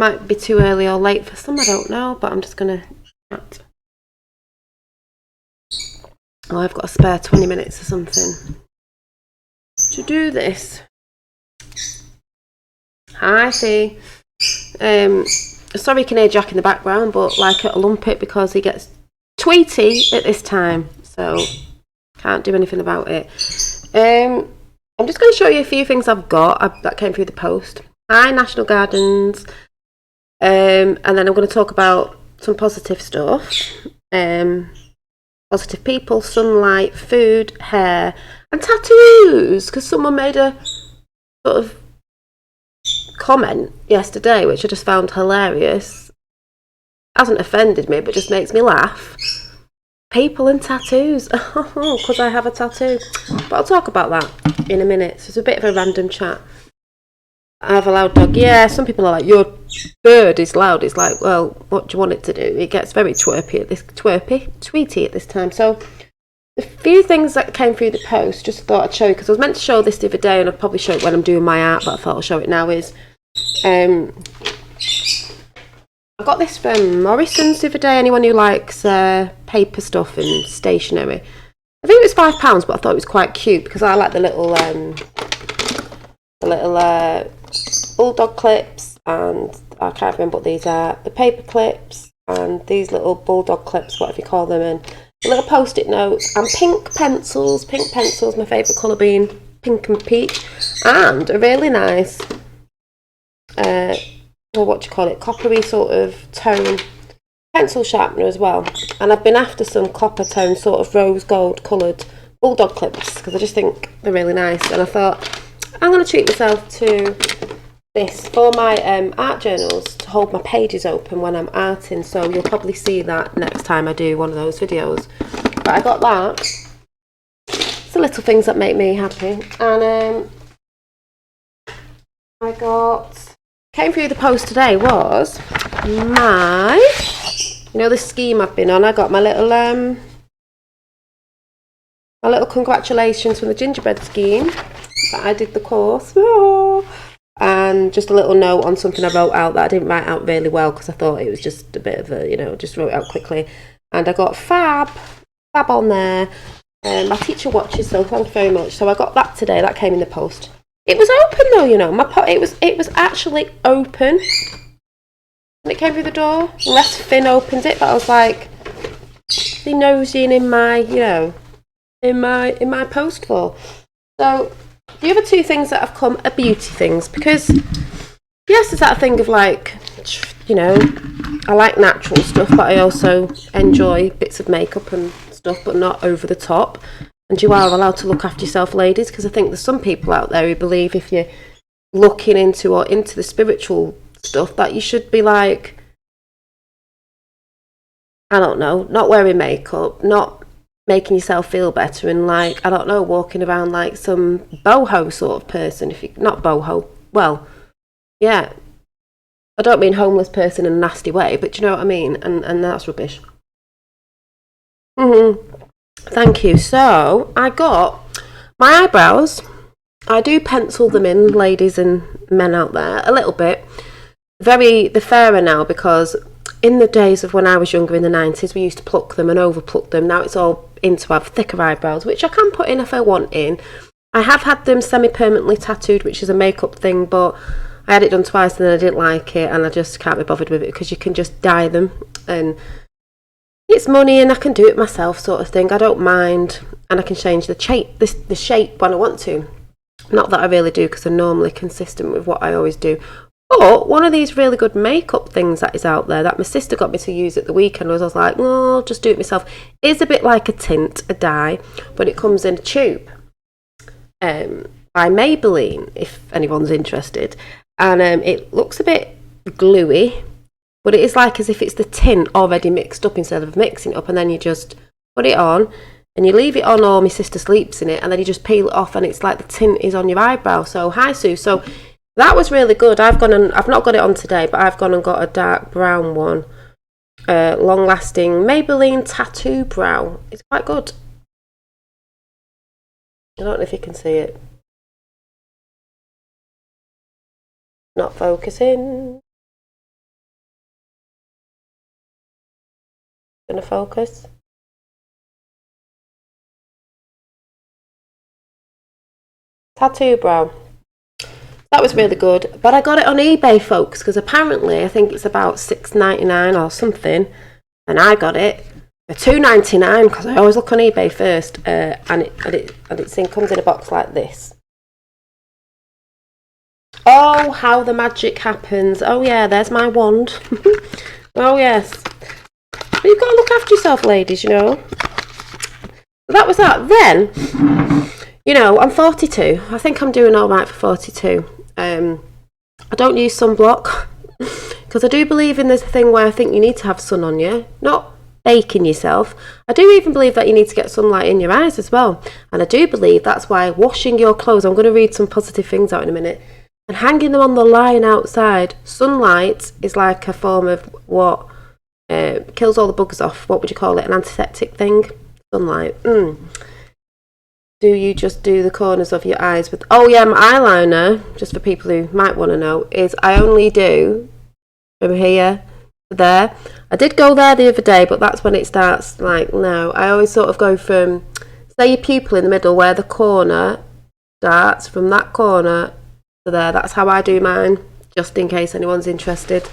might be too early or late for some, I don't know, but I'm just going to chat. Oh, I've got a spare 20 minutes or something to do this. Hi, Fee. Sorry you can hear Jack in the background, but like it'll lump it because he gets tweety at this time, so can't do anything about it. I'm just going to show you a few things I've got that came through the post. Hi, National Gardens. And then I'm going to talk about some positive stuff. Positive people, sunlight, food, hair, and tattoos. Because someone made a sort of comment yesterday, which I just found hilarious. Hasn't offended me, but just makes me laugh. People and tattoos. Oh, because I have a tattoo. But I'll talk about that in a minute. So it's a bit of a random chat. I have a loud dog. Yeah, some people are like, your bird is loud. It's like, well, what do you want it to do? It gets very tweety at this time. So the few things that came through the post, just thought I'd show you, because I was meant to show this the other day, and I'll probably show it when I'm doing my art, but I thought I'll show it now, is I got this from Morrison's the other day. Anyone who likes paper stuff and stationery. I think it was £5, but I thought it was quite cute because I like the little bulldog clips, and I can't remember what these are. The paper clips and these little bulldog clips, whatever you call them, and the little post-it notes and pink pencils. Pink pencils, my favourite colour being pink and peach, and a really nice coppery sort of tone pencil sharpener as well. And I've been after some copper tone sort of rose gold coloured bulldog clips because I just think they're really nice, and I thought I'm going to treat myself to this for my art journals to hold my pages open when I'm arting, so you'll probably see that next time I do one of those videos. But I got that. It's the little things that make me happy. And came through the post today was the scheme I've been on. I got my little congratulations from the gingerbread scheme that I did the course. Oh. And just a little note on something I wrote out that I didn't write out really well because I thought it was just a bit of a, just wrote it out quickly. And I got fab on there. My teacher watches, so thank you very much. So I got that today. That came in the post. It was open though, it was actually open when it came through the door. Unless Finn opened it, but I was like, he nosing in my, in my post for. So the other two things that have come are beauty things, because yes, there's that thing of like, I like natural stuff, but I also enjoy bits of makeup and stuff, but not over the top. And you are allowed to look after yourself, ladies, because I think there's some people out there who believe if you're looking into the spiritual stuff that you should be like, I don't know, not wearing makeup, not making yourself feel better, and like, I don't know, walking around like some boho sort of person. If you not boho, well, yeah, I don't mean homeless person in a nasty way, but you know what I mean, and that's rubbish. Thank you. So I got my eyebrows. I do pencil them in, ladies and men out there, a little bit. They're fairer now, because in the days of when I was younger in the 90s, we used to pluck them and overpluck them. Now it's all in to have thicker eyebrows, which I can put in if I want in. I have had them semi-permanently tattooed, which is a makeup thing, but I had it done twice and then I didn't like it, and I just can't be bothered with it because you can just dye them and it's money and I can do it myself sort of thing. I don't mind, and I can change the shape when I want to. Not that I really do, because I'm normally consistent with what I always do. But one of these really good makeup things that is out there that my sister got me to use at the weekend was, I was like, oh, I'll just do it myself. It's a bit like a tint, a dye, but it comes in a tube by Maybelline, if anyone's interested. And it looks a bit gluey, but it is like as if it's the tint already mixed up instead of mixing it up, and then you just put it on and you leave it on, or my sister sleeps in it, and then you just peel it off and it's like the tint is on your eyebrow. So hi Sue. So that was really good. I've not got it on today, but I've gone and got a dark brown one, long lasting Maybelline Tattoo Brow. It's quite good. I don't know if you can see it. Not focusing. Gonna focus. Tattoo brow. That was really good, but I got it on eBay, folks, because apparently I think it's about $6.99 or something, and I got it for $2.99 because I always look on eBay first, and it comes in a box like this. Oh, how the magic happens! Oh yeah, there's my wand. Oh yes, but you've got to look after yourself, ladies. You know. That was that. Then, you know, I'm 42. I think I'm doing all right for 42. I don't use sunblock because I do believe in this thing where I think you need to have sun on you, not baking yourself. I do even believe that you need to get sunlight in your eyes as well, and I do believe that's why washing your clothes, I'm going to read some positive things out in a minute, and hanging them on the line outside. Sunlight is like a form of what kills all the bugs off. What would you call it? An antiseptic thing? Sunlight. Do you just do the corners of your eyes with... Oh yeah, my eyeliner, just for people who might want to know, is I only do from here to there. I did go there the other day, but that's when it starts, like, no. I always sort of go from, say, your pupil in the middle, where the corner starts, from that corner to there. That's how I do mine, just in case anyone's interested.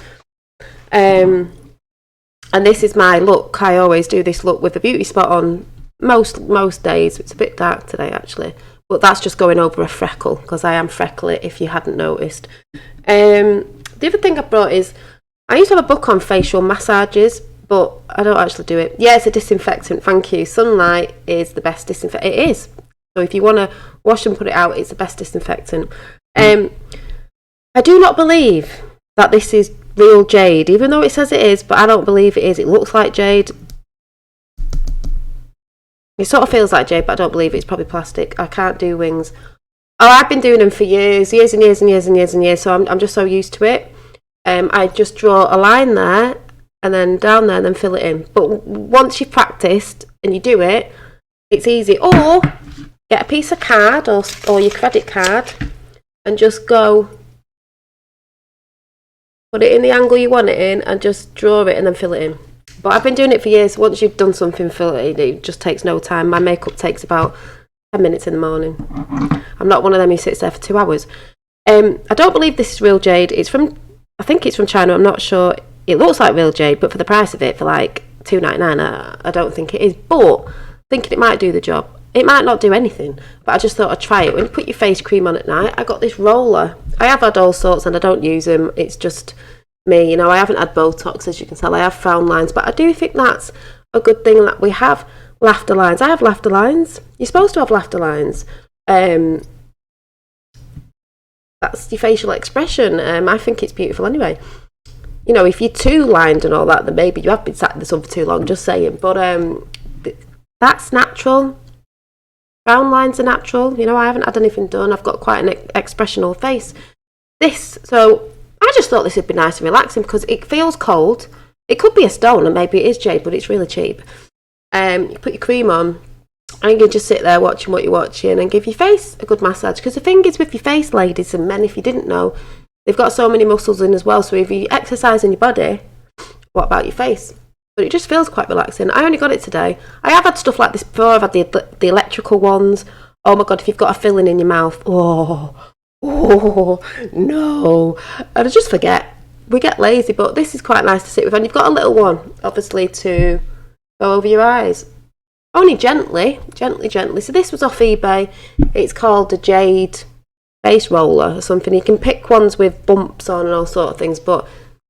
And this is my look. I always do this look with the beauty spot on. Most days. It's a bit dark today actually, but that's just going over a freckle because I am freckly if you hadn't noticed. The other thing I brought is, I used to have a book on facial massages, but I don't actually do it. Yeah, it's a disinfectant, thank you. Sunlight is the best disinfectant. It is. So if you want to wash and put it out, it's the best disinfectant. I do not believe that this is real jade, even though it says it is, but I don't believe it is. It looks like jade. It sort of feels like jade, but I don't believe it. It's probably plastic. I can't do wings. Oh, I've been doing them for years and years. So I'm just so used to it. I just draw a line there and then down there and then fill it in. But once you've practiced and you do it, it's easy. Or get a piece of card or your credit card and just go put it in the angle you want it in and just draw it and then fill it in. But I've been doing it for years. Once you've done something, fill it, it just takes no time. My makeup takes about 10 minutes in the morning. I'm not one of them who sits there for 2 hours. I don't believe this is real jade. I think it's from China. I'm not sure. It looks like real jade, but for the price of it, for like $2.99, I don't think it is. But thinking it might do the job. It might not do anything, but I just thought I'd try it. When you put your face cream on at night, I got this roller. I have had all sorts and I don't use them. It's just... me, you know, I haven't had Botox, as you can tell. I have frown lines, but I do think that's a good thing that we have laughter lines. I have laughter lines. You're supposed to have laughter lines. That's your facial expression. I think it's beautiful anyway. You know, if you're too lined and all that, then maybe you have been sat in the sun for too long, just saying. But that's natural. Frown lines are natural. You know, I haven't had anything done. I've got quite an expressional face. So I just thought this would be nice and relaxing because it feels cold. It could be a stone and maybe it is jade, but it's really cheap. You put your cream on and you can just sit there watching what you're watching and give your face a good massage. Because the thing is with your face, ladies and men, if you didn't know, they've got so many muscles in as well. So if you exercise in your body, what about your face? But it just feels quite relaxing. I only got it today. I have had stuff like this before. I've had the electrical ones. Oh my God, if you've got a filling in your mouth, oh no, and I just forget. We get lazy, but this is quite nice to sit with. And you've got a little one, obviously, to go over your eyes. Only gently. So this was off eBay. It's called a jade face roller or something. You can pick ones with bumps on and all sort of things, but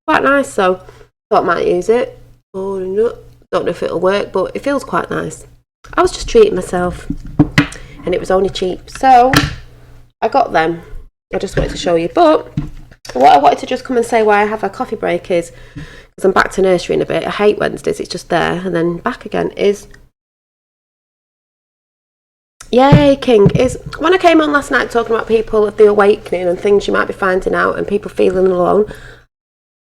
quite nice. So thought I might use it. Oh no, don't know if it'll work, but it feels quite nice. I was just treating myself, and it was only cheap, so I got them. I just wanted to show you. But what I wanted to just come and say why I have a coffee break is, because I'm back to nursery in a bit. I hate Wednesdays, it's just there and then back again, is yay King, is when I came on last night talking about people of the awakening and things you might be finding out and people feeling alone.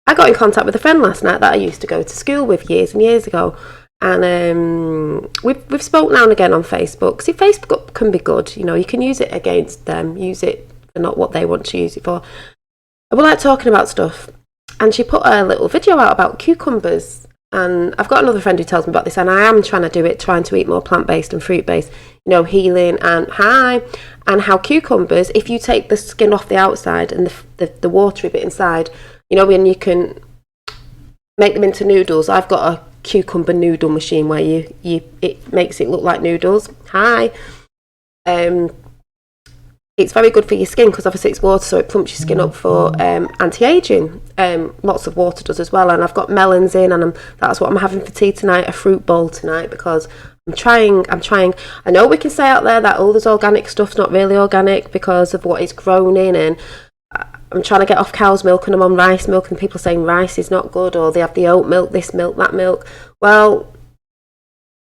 I got in contact with a friend last night that I used to go to school with years and years ago, and we've spoke now and again on Facebook. See, Facebook can be good, you know, you can use it against them, use it for not what they want to use it for. And we like talking about stuff, and she put a little video out about cucumbers, and I've got another friend who tells me about this, and I am trying to do it, trying to eat more plant-based and fruit-based, you know, healing and how cucumbers, if you take the skin off the outside and the watery bit inside, you know, when you can make them into noodles. I've got a cucumber noodle machine where it makes it look like noodles. It's very good for your skin because obviously it's water, so it plumps your skin up for anti-aging. Lots of water does as well. And I've got melons in, and that's what I'm having for tea tonight, a fruit bowl tonight, because I'm trying. I know we can say out there that this organic stuff's not really organic because of what it's grown in, and I'm trying to get off cow's milk, and I'm on rice milk, and people are saying rice is not good, or they have the oat milk, this milk, that milk. Well,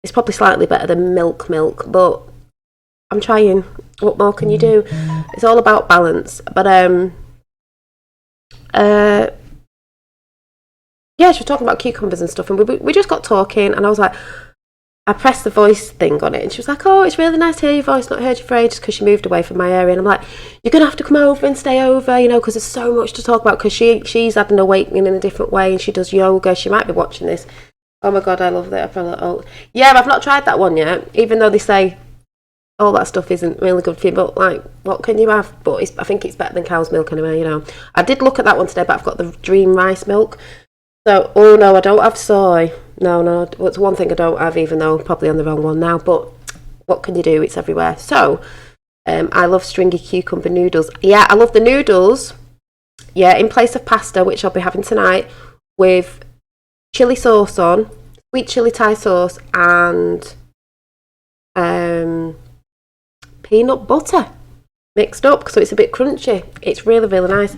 it's probably slightly better than milk, but I'm trying. What more can you do? It's all about balance. But yeah, she was talking about cucumbers and stuff, and we just got talking, and I was like, I pressed the voice thing on it, and she was like, oh, it's really nice to hear your voice, not heard you for ages, because she moved away from my area. And I'm like, you're going to have to come over and stay over, you know, because there's so much to talk about, because she's had an awakening in a different way, and she does yoga. She might be watching this. Oh my God, I love that. Yeah, I've not tried that one yet, even though they say all that stuff isn't really good for you, but like, what can you have? But I think it's better than cow's milk anyway, you know. I did look at that one today, but I've got the Dream rice milk. So, oh no, I don't have soy. No, it's one thing I don't have, even though I'm probably on the wrong one now, but what can you do? It's everywhere. So, I love stringy cucumber noodles. Yeah, I love the noodles. Yeah, in place of pasta, which I'll be having tonight, with chili sauce on, sweet chili Thai sauce, and peanut butter mixed up, so it's a bit crunchy. It's really, really nice.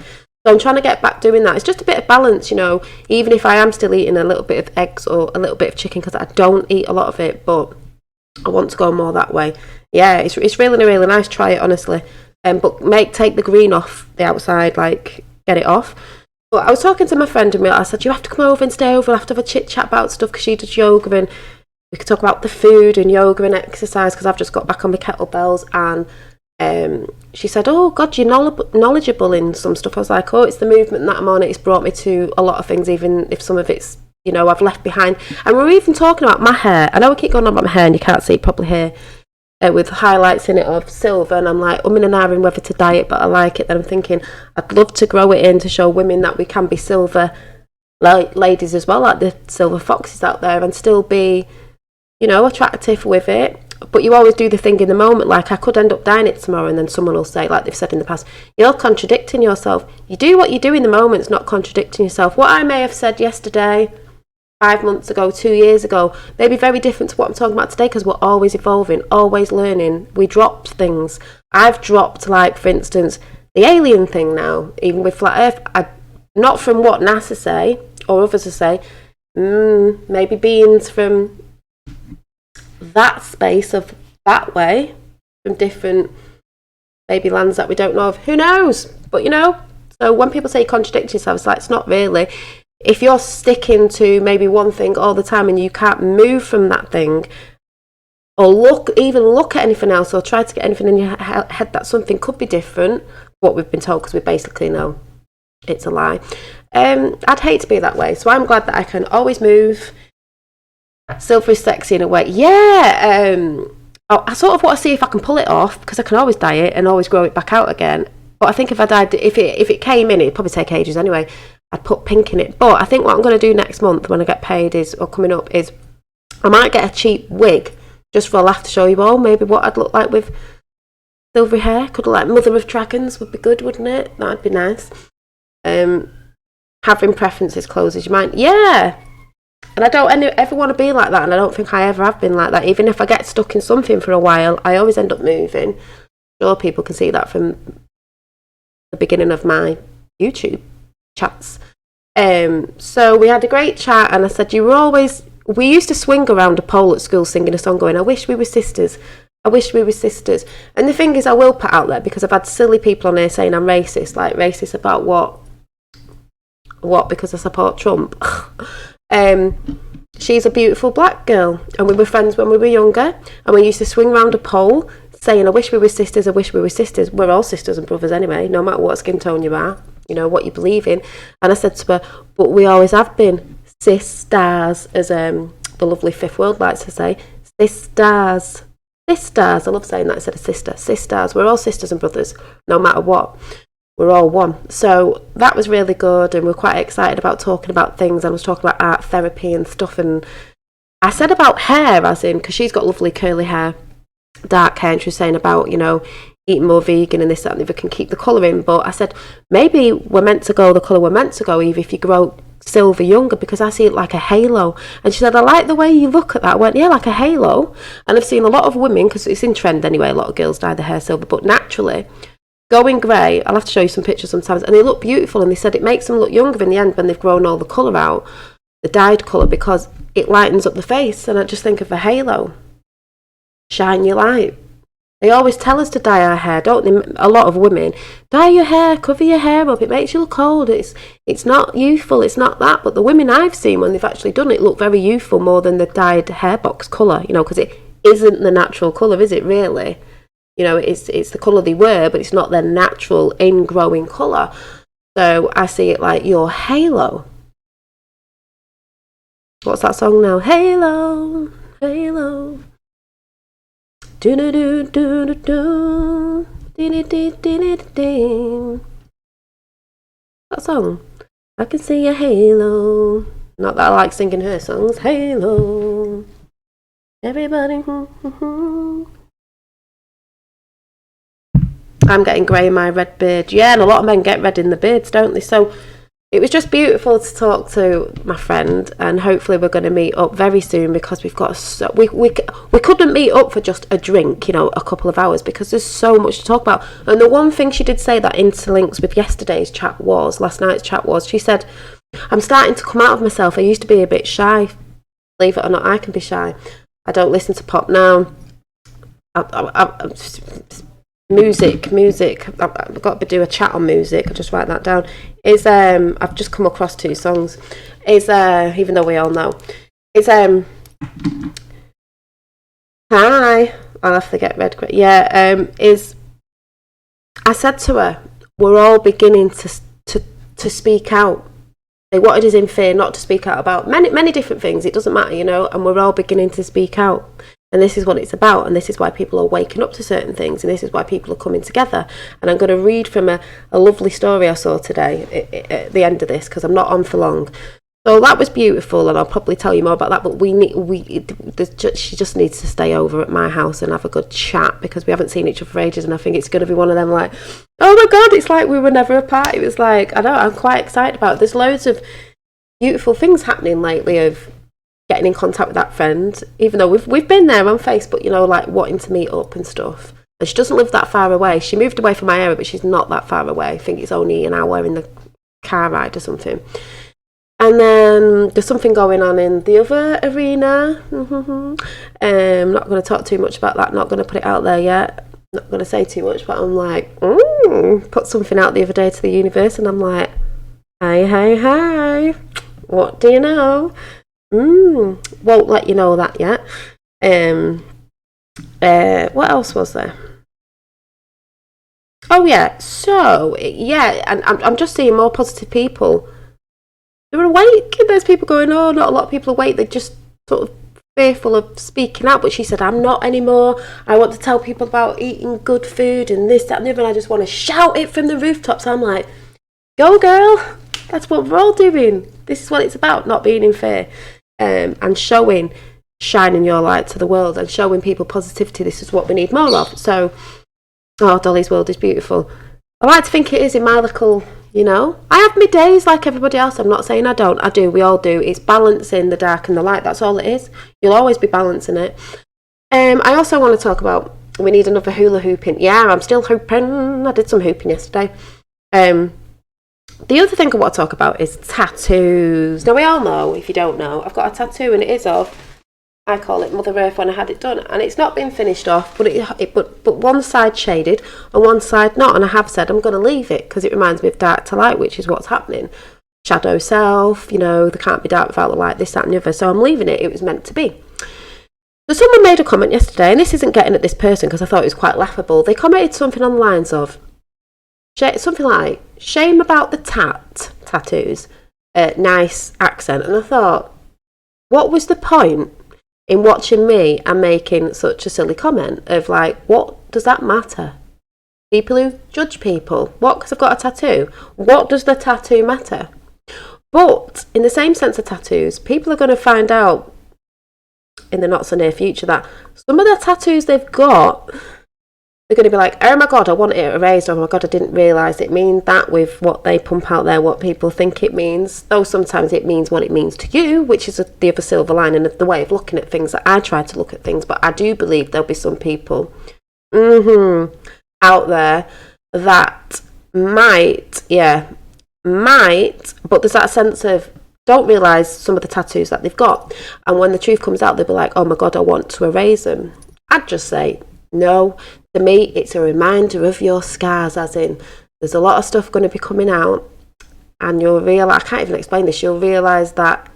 So I'm trying to get back doing that. It's just a bit of balance, you know, even if I am still eating a little bit of eggs or a little bit of chicken, because I don't eat a lot of it, but I want to go more that way. Yeah, it's really, really nice. Try it, honestly. But take the green off the outside, like, get it off. But I was talking to my friend, and I said, you have to come over and stay over. We'll have to have a chit-chat about stuff, because she does yoga, and we could talk about the food and yoga and exercise, because I've just got back on my kettlebells. And she said, oh God, you're knowledgeable in some stuff. I was like, oh, it's the movement that I'm on. It's brought me to a lot of things, even if some of it's, you know, I've left behind. And we're even talking about my hair. I know we keep going on about my hair, and you can't see it probably here, with highlights in it of silver. And I'm like, in and ahhing whether to dye it, but I like it. Then I'm thinking, I'd love to grow it in to show women that we can be silver ladies as well, like the silver foxes out there, and still be, you know, attractive with it. But you always do the thing in the moment. Like, I could end up dyeing it tomorrow, and then someone will say, like they've said in the past, you're contradicting yourself. You do what you do in the moment, it's not contradicting yourself. What I may have said yesterday, 5 months ago, 2 years ago, may be very different to what I'm talking about today, because we're always evolving, always learning. We dropped things. I've dropped, like, for instance, the alien thing now, even with flat earth. Not from what NASA say, or others will say, maybe beings from that space of that way, from different maybe lands that we don't know of. Who knows? But, you know, so when people say you contradict yourself, it's like, it's not really. If you're sticking to maybe one thing all the time, and you can't move from that thing, or look at anything else, or try to get anything in your head that something could be different, what we've been told, because we basically know it's a lie. I'd hate to be that way. So I'm glad that I can always move. Silver is sexy in a way. Yeah. I sort of want to see if I can pull it off, because I can always dye it and always grow it back out again. But I think if it came in, it'd probably take ages anyway. I'd put pink in it. But I think what I'm going to do next month when I get paid coming up is I might get a cheap wig just for a laugh, to show you all maybe what I'd look like with silvery hair. Could look like Mother of Dragons, would be good, wouldn't it? That'd be nice. Having preferences closes your mind. Yeah. And I don't ever want to be like that, and I don't think I ever have been like that. Even if I get stuck in something for a while, I always end up moving. Sure, people can see that from the beginning of my YouTube chats. So we had a great chat, and I said, we used to swing around a pole at school singing a song going, I wish we were sisters. I wish we were sisters. And the thing is, I will put out there, because I've had silly people on here saying I'm racist. Like, racist about what? What, because I support Trump? She's a beautiful black girl, and we were friends when we were younger, and we used to swing round a pole saying, I wish we were sisters, I wish we were sisters. We're all sisters and brothers anyway, no matter what skin tone you are, you know, what you believe in. And I said to her, but we always have been sisters, as the lovely Fifth World likes to say. Sisters. Sisters. I love saying that instead of sister. Sisters. We're all sisters and brothers, no matter what. We're all one. So that was really good, and we're quite excited about talking about things. I was talking about art therapy and stuff, and I said about hair, as in, because she's got lovely curly hair, dark hair, and she was saying about, you know, eating more vegan and this, that, and if we can keep the colour in. But I said, maybe we're meant to go the colour we're meant to go, Eve, if you grow silver younger, because I see it like a halo. And she said, I like the way you look at that. I went, yeah, like a halo. And I've seen a lot of women, because it's in trend anyway, a lot of girls dye their hair silver, but naturally, going grey, I'll have to show you some pictures sometimes, and they look beautiful, and they said it makes them look younger in the end when they've grown all the colour out, the dyed colour, because it lightens up the face. And I just think of a halo. Shine your light. They always tell us to dye our hair, don't they? A lot of women, dye your hair, cover your hair up, it makes you look old, it's not youthful, it's not that. But the women I've seen, when they've actually done it, look very youthful, more than the dyed hair box colour, you know, because it isn't the natural colour, is it really? You know, it's the colour they were, but it's not their natural ingrowing colour. So I see it like your halo. What's that song now? Halo, halo. Do do do do do do. Dee dee dee dee. That song. I can see a halo. Not that I like singing her songs. Halo. Everybody. I'm getting grey in my red beard. Yeah, and a lot of men get red in the beards, don't they? So it was just beautiful to talk to my friend, and hopefully we're going to meet up very soon, because we've got we couldn't meet up for just a drink, you know, a couple of hours, because there's so much to talk about. And the one thing she did say that interlinks with last night's chat was, she said, I'm starting to come out of myself. I used to be a bit shy. Believe it or not, I can be shy. I don't listen to pop now. Music. I've got to do a chat on music. I'll just write that down. I've just come across 2 songs. Even though we all know. Hi. I'll have to get red. Yeah. I said to her, we're all beginning to speak out. They wanted us in fear not to speak out about many different things. It doesn't matter, you know, and we're all beginning to speak out. And this is what it's about, and this is why people are waking up to certain things, and this is why people are coming together. And I'm going to read from a lovely story I saw today at the end of this, because I'm not on for long. So that was beautiful, and I'll probably tell you more about that. But she just needs to stay over at my house and have a good chat, because we haven't seen each other for ages, and I think it's going to be one of them like, oh my God, it's like we were never apart. It was like, I know, I'm quite excited about it. There's loads of beautiful things happening lately of getting in contact with that friend, even though we've been there on Facebook, you know, like wanting to meet up and stuff. And she doesn't live that far away. She moved away from my area, but she's not that far away. I think it's only an hour in the car ride or something. And then there's something going on in the other arena. Not going to talk too much about that. Not going to put it out there yet. Not going to say too much, but I'm like, put something out the other day to the universe, and I'm like, hi. What do you know? Won't let you know that yet. What else was there? Oh yeah, so yeah, and I'm just seeing more positive people. They're awake, and there's people going, oh, not a lot of people awake, they're just sort of fearful of speaking out. But she said, I'm not anymore. I want to tell people about eating good food and this, that, and the other, and I just want to shout it from the rooftops. I'm like, go girl, that's what we're all doing. This is what it's about, not being in fear. And shining your light to the world, and showing people positivity. This is what we need more of. So, Dolly's world is beautiful. I like to think it is in my little, you know. I have my days like everybody else. I'm not saying I don't. I do. We all do. It's balancing the dark and the light. That's all it is. You'll always be balancing it. I also want to talk about, we need another hula hooping. Yeah, I'm still hooping. I did some hooping yesterday. The other thing I want to talk about is tattoos. Now, we all know, if you don't know, I've got a tattoo, and it is of, I call it Mother Earth when I had it done, and it's not been finished off, but one side shaded and one side not, and I have said I'm going to leave it because it reminds me of dark to light, which is what's happening. Shadow self, you know, there can't be dark without the light, this, that and the other, so I'm leaving it. It was meant to be. So someone made a comment yesterday, and this isn't getting at this person because I thought it was quite laughable. They commented something on the lines of, something like, shame about the tattoos. nice accent. And I thought, what was the point in watching me and making such a silly comment of like, what does that matter? People who judge people. What? Because I've got a tattoo. What does the tattoo matter? But in the same sense of tattoos, people are going to find out in the not so near future that some of the tattoos they've got, they're going to be like, oh my God, I want it erased. Oh my God, I didn't realise it means that with what they pump out there, what people think it means. Though sometimes it means what it means to you, which is the other silver lining of the way of looking at things that I try to look at things. But I do believe there'll be some people out there that might, but there's that sense of don't realise some of the tattoos that they've got, and when the truth comes out they'll be like, oh my God, I want to erase them. I'd just say no. To me, it's a reminder of your scars, as in there's a lot of stuff going to be coming out, and you'll realise, I can't even explain this, you'll realise that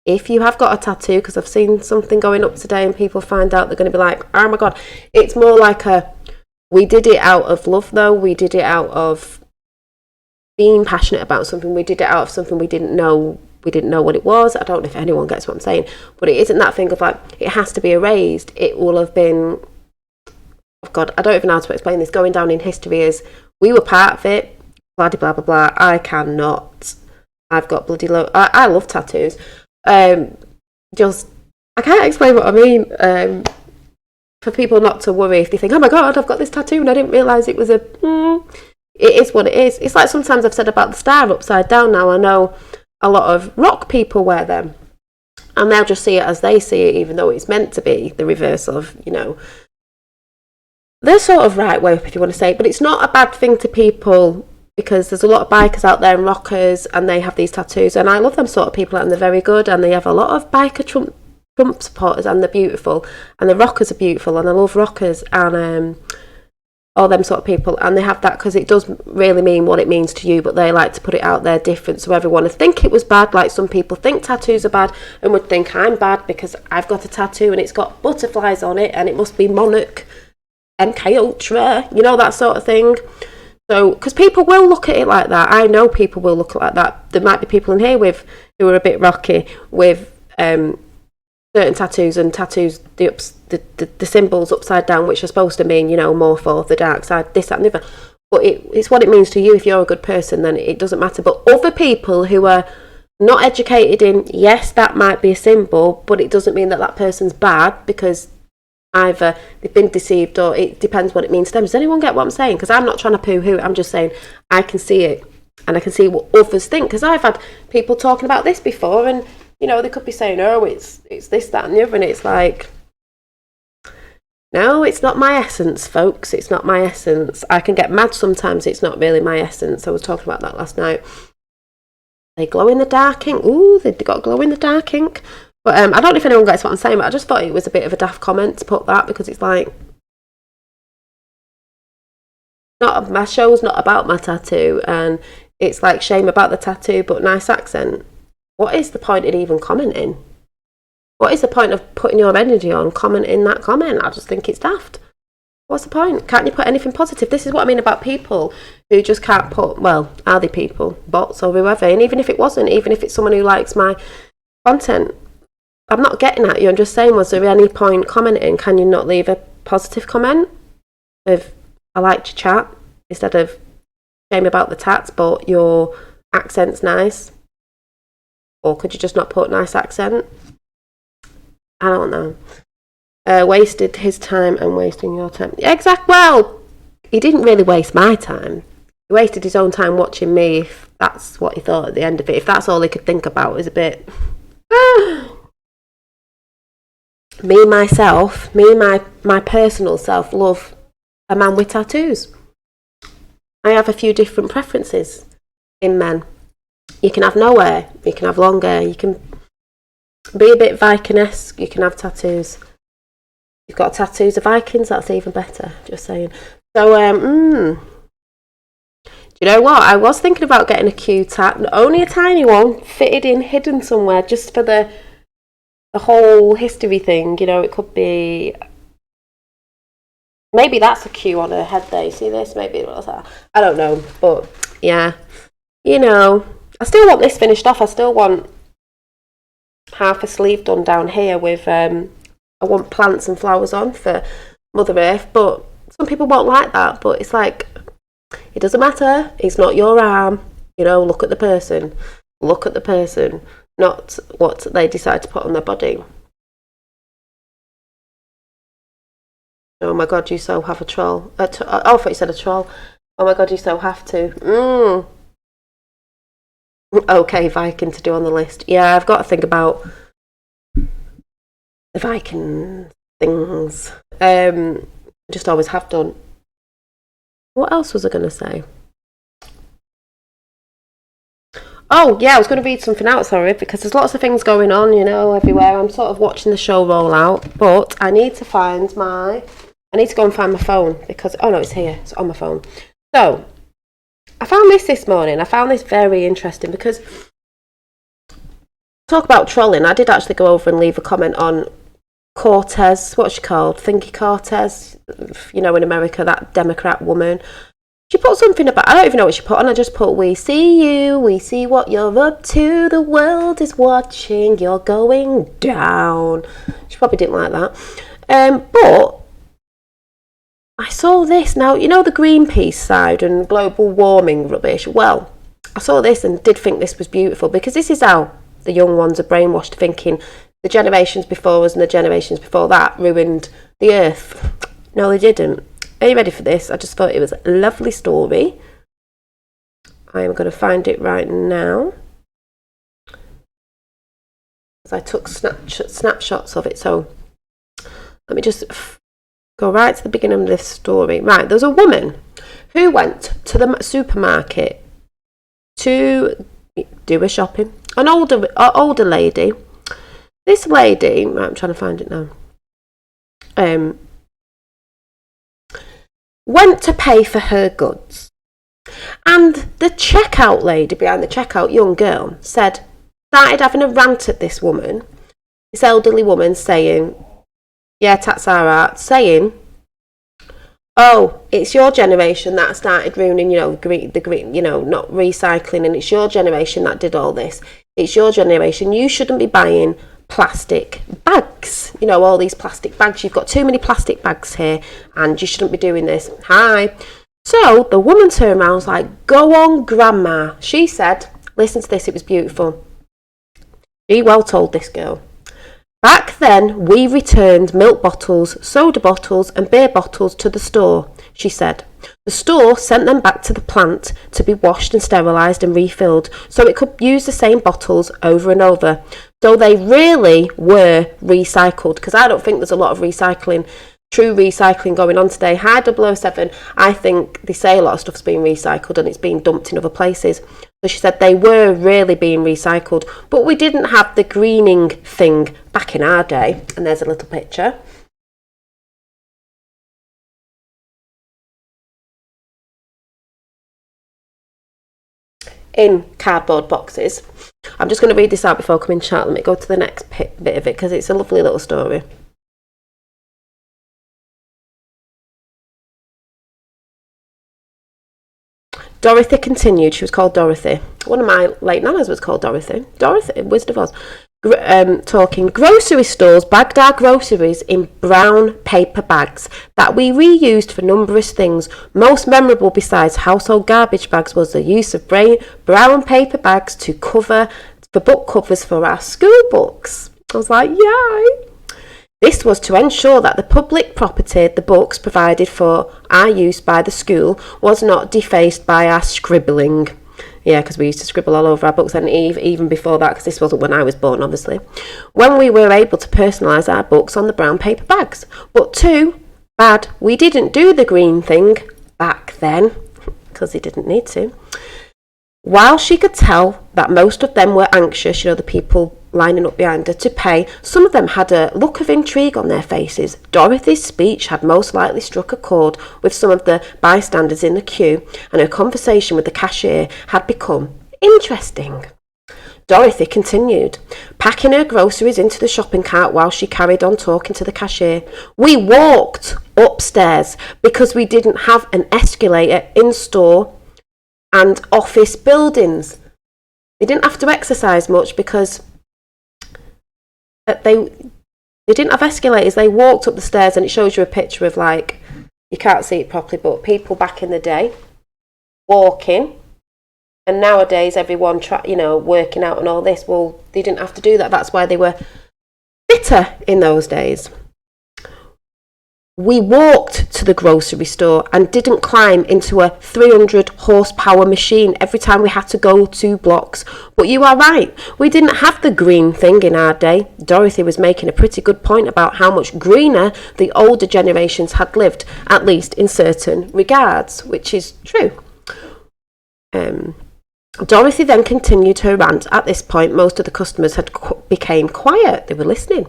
if you have got a tattoo, because I've seen something going up today and people find out, they're going to be like, oh my God. It's more like we did it out of love though, we did it out of being passionate about something, we did it out of something we didn't know what it was. I don't know if anyone gets what I'm saying, but it isn't that thing of like, it has to be erased. It will have been, oh God, I don't even know how to explain this, going down in history as we were part of it, blah, blah, blah, blah. I cannot. I've got bloody I love tattoos. Just, I can't explain what I mean. For people not to worry if they think, oh my God, I've got this tattoo and I didn't realise it was it is what it is. It's like sometimes I've said about the star upside down now. I know a lot of rock people wear them and they'll just see it as they see it, even though it's meant to be the reverse of, the sort of right way up, if you want to say it. But it's not a bad thing to people, because there's a lot of bikers out there and rockers and they have these tattoos, and I love them sort of people and they're very good, and they have a lot of biker Trump supporters and they're beautiful, and the rockers are beautiful, and I love rockers and all them sort of people, and they have that because it does really mean what it means to you, but they like to put it out there different, so everyone would think it was bad. Like some people think tattoos are bad and would think I'm bad because I've got a tattoo and it's got butterflies on it and it must be Monarch, MK Ultra, that sort of thing. So, because people will look at it like that. I know people will look at it like that. There might be people in here who are a bit rocky with certain tattoos, and tattoos the symbols upside down, which are supposed to mean more for the dark side, this, that and the other, but it's what it means to you. If you're a good person, then it doesn't matter. But other people who are not educated in, yes, that might be a symbol, but it doesn't mean that person's bad, because either they've been deceived or it depends what it means to them. Does anyone get what I'm saying? Because I'm not trying to poo-hoo, I'm just saying I can see it and I can see what others think, because I've had people talking about this before, and they could be saying, oh, it's this, that and the other, and it's like, no, it's not my essence, folks. It's not my essence. I can get mad sometimes. It's not really my essence. I was talking about that last night. They glow in the dark ink. Ooh, they've got glow in the dark ink. But I don't know if anyone gets what I'm saying, but I just thought it was a bit of a daft comment to put that, because it's like, my show's not about my tattoo, and it's like shame about the tattoo, but nice accent. What is the point in even commenting? What is the point of putting your energy on commenting that comment? I just think it's daft. What's the point? Can't you put anything positive? This is what I mean about people who just can't put, well, are they people, bots or whoever? And even if it wasn't, even if it's someone who likes my content, I'm not getting at you. I'm just saying, was there any point commenting? Can you not leave a positive comment of, I like to chat, instead of shame about the tats, but your accent's nice? Or could you just not put nice accent? I don't know. Wasted his time and wasting your time. Exactly. Well, he didn't really waste my time. He wasted his own time watching me, if that's what he thought at the end of it. If that's all he could think about, is a bit... Me, myself, my personal self, love a man with tattoos. I have a few different preferences in men. You can have no hair, you can have long hair, you can be a bit Viking-esque, you can have tattoos. You've got tattoos of Vikings, that's even better, just saying. So, do you know what? I was thinking about getting a Q tat, only a tiny one, fitted in, hidden somewhere, just for the whole history thing. It could be... Maybe that's a Q on her head there. You see this? Maybe it was that. I don't know. But, yeah. I still want this finished off. I still want half a sleeve done down here with, I want plants and flowers on for Mother Earth, but some people won't like that. But it's like, it doesn't matter. It's not your arm. You know, look at the person. Look at the person, not what they decide to put on their body. Oh my God, you so have a troll. Oh, I thought you said a troll. Oh my God, you so have to. Okay, Viking to do on the list. Yeah, I've got to think about the Viking things. Just always have done. What else was I going to say? Oh, yeah, I was going to read something out, sorry, because there's lots of things going on, you know, everywhere. I'm sort of watching the show roll out, but I need to find I need to go and find my phone because, oh no, it's here. It's on my phone. So, I found this morning. I found this very interesting because, talk about trolling, I did actually go over and leave a comment on Cortez, what's she called? Thinky Cortez, you know, in America, that Democrat woman. She put something about, I don't even know what she put on, I just put, we see you, we see what you're up to, the world is watching, you're going down. She probably didn't like that. But I saw this now, you know the Greenpeace side and global warming rubbish? Well, I saw this and did think this was beautiful because this is how the young ones are brainwashed thinking the generations before us and the generations before that ruined the earth. No, they didn't. Are you ready for this? I just thought it was a lovely story. I am going to find it right now. I took snapshots of it, so let me just go right to the beginning of this story. Right, there's a woman who went to the supermarket to do her shopping. An older lady. This lady, right, I'm trying to find it now. Went to pay for her goods. And the checkout lady behind the checkout, young girl, started having a rant at this woman, this elderly woman, saying, yeah, that's all right, saying, oh, it's your generation that started ruining, you know, the green, you know, not recycling, and it's your generation that did all this. It's your generation. You shouldn't be buying plastic bags, you know, all these plastic bags. You've got too many plastic bags here and you shouldn't be doing this. Hi. So the woman turned around and was like, go on, grandma. She said, listen to this, it was beautiful. She well told this girl. Back then, we returned milk bottles, soda bottles and beer bottles to the store, she said. The store sent them back to the plant to be washed and sterilised and refilled so it could use the same bottles over and over. So they really were recycled, because I don't think there's a lot of true recycling going on today. Hi 007, I think they say a lot of stuff's being recycled and it's being dumped in other places. So she said they were really being recycled, but we didn't have the greening thing back in our day. And there's a little picture. In cardboard boxes. I'm just going to read this out before coming chat. Let me go to the next bit of it because it's a lovely little story. Dorothy continued. She was called Dorothy. One of my late nanas was called Dorothy. Dorothy, Wizard of Oz. Talking, grocery stores bagged our groceries in brown paper bags that we reused for numerous things. Most memorable besides household garbage bags was the use of brown paper bags for book covers for our school books. I was like, yay! This was to ensure that the public property the books provided for our use by the school was not defaced by our scribbling. Yeah, because we used to scribble all over our books, and even before that, because this wasn't when I was born, obviously. When we were able to personalise our books on the brown paper bags. But too bad we didn't do the green thing back then, because they didn't need to. While she could tell that most of them were anxious, you know, the people lining up behind her to pay, some of them had a look of intrigue on their faces. Dorothy's speech had most likely struck a chord with some of the bystanders in the queue, and her conversation with the cashier had become interesting. Dorothy continued, packing her groceries into the shopping cart while she carried on talking to the cashier. We walked upstairs because we didn't have an escalator in store and office buildings. They didn't have to exercise much because they didn't have escalators. They walked up the stairs, and it shows you a picture of, like, you can't see it properly, but people back in the day walking. And nowadays, everyone, working out and all this, well, they didn't have to do that. That's why they were fitter in those days. We walked to the grocery store and didn't climb into a 300 horsepower machine every time we had to go 2 blocks. But you are right, we didn't have the green thing in our day. Dorothy was making a pretty good point about how much greener the older generations had lived, at least in certain regards, which is true. Dorothy then continued her rant. At this point, most of the customers had became quiet. They were listening.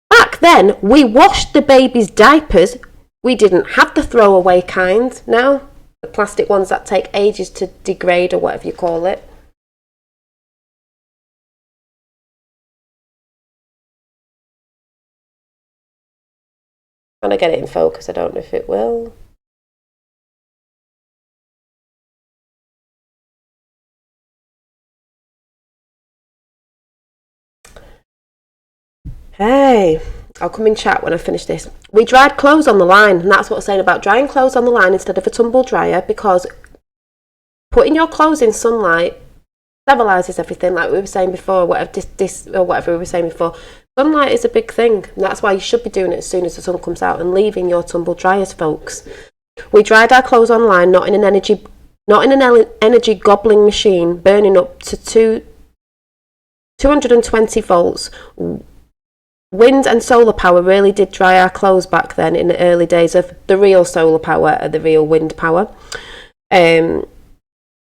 Back then, we washed the baby's diapers. We didn't have the throwaway kind. Now, the plastic ones that take ages to degrade, or whatever you call it. Trying to get it in focus. I don't know if it will. Hey, I'll come in chat when I finish this. We dried clothes on the line, and that's what I'm saying about drying clothes on the line instead of a tumble dryer, because putting your clothes in sunlight sterilises everything, like we were saying before, whatever we were saying before. Sunlight is a big thing, and that's why you should be doing it as soon as the sun comes out and leaving your tumble dryers, folks. We dried our clothes online, not in an energy gobbling machine burning up to 220 volts. Wind and solar power really did dry our clothes back then, in the early days of the real solar power and the real wind power.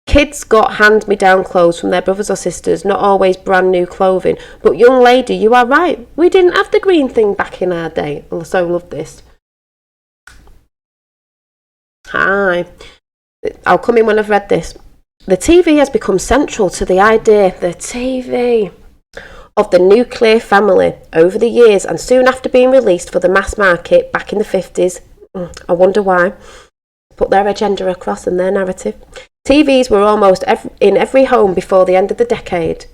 Kids got hand-me-down clothes from their brothers or sisters, not always brand new clothing. But young lady, you are right. We didn't have the green thing back in our day. I so love this. Hi. I'll come in when I've read this. The TV has become central to the idea, of the nuclear family over the years, and soon after being released for the mass market back in the 50s. I wonder why. Put their agenda across and their narrative. TVs were almost in every home before the end of the decade.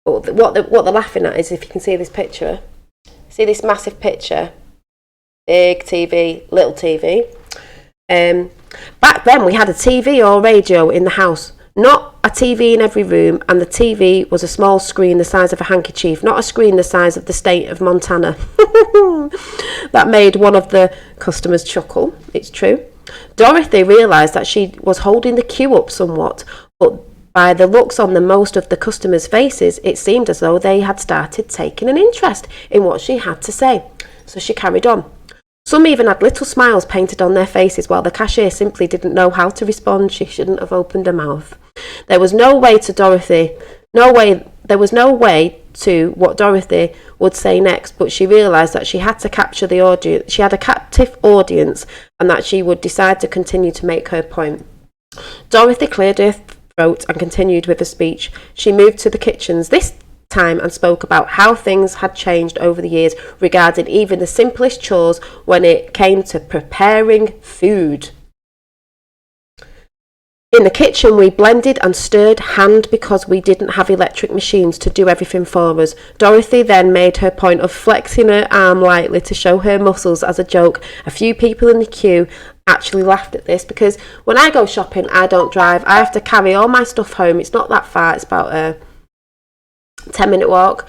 But what they're laughing at is, if you can see this picture, see this massive picture, big TV, little TV. Back then we had a TV or radio in the house. Not a TV in every room, and the TV was a small screen the size of a handkerchief, not a screen the size of the state of Montana. That made one of the customers chuckle, it's true. Dorothy realised that she was holding the queue up somewhat, but by the looks on most of the customers' faces, it seemed as though they had started taking an interest in what she had to say. So she carried on. Some even had little smiles painted on their faces, while the cashier simply didn't know how to respond. She shouldn't have opened her mouth. There was no way to what Dorothy would say next, but she realised that she had to capture the audience. She had a captive audience, and that she would decide to continue to make her point. Dorothy cleared her throat and continued with her speech. She moved to the kitchens this time and spoke about how things had changed over the years regarding even the simplest chores when it came to preparing food. In the kitchen, we blended and stirred hand because we didn't have electric machines to do everything for us. Dorothy then made her point of flexing her arm lightly to show her muscles as a joke. A few people in the queue actually laughed at this, because when I go shopping, I don't drive. I have to carry all my stuff home. It's not that far. It's about a 10-minute walk.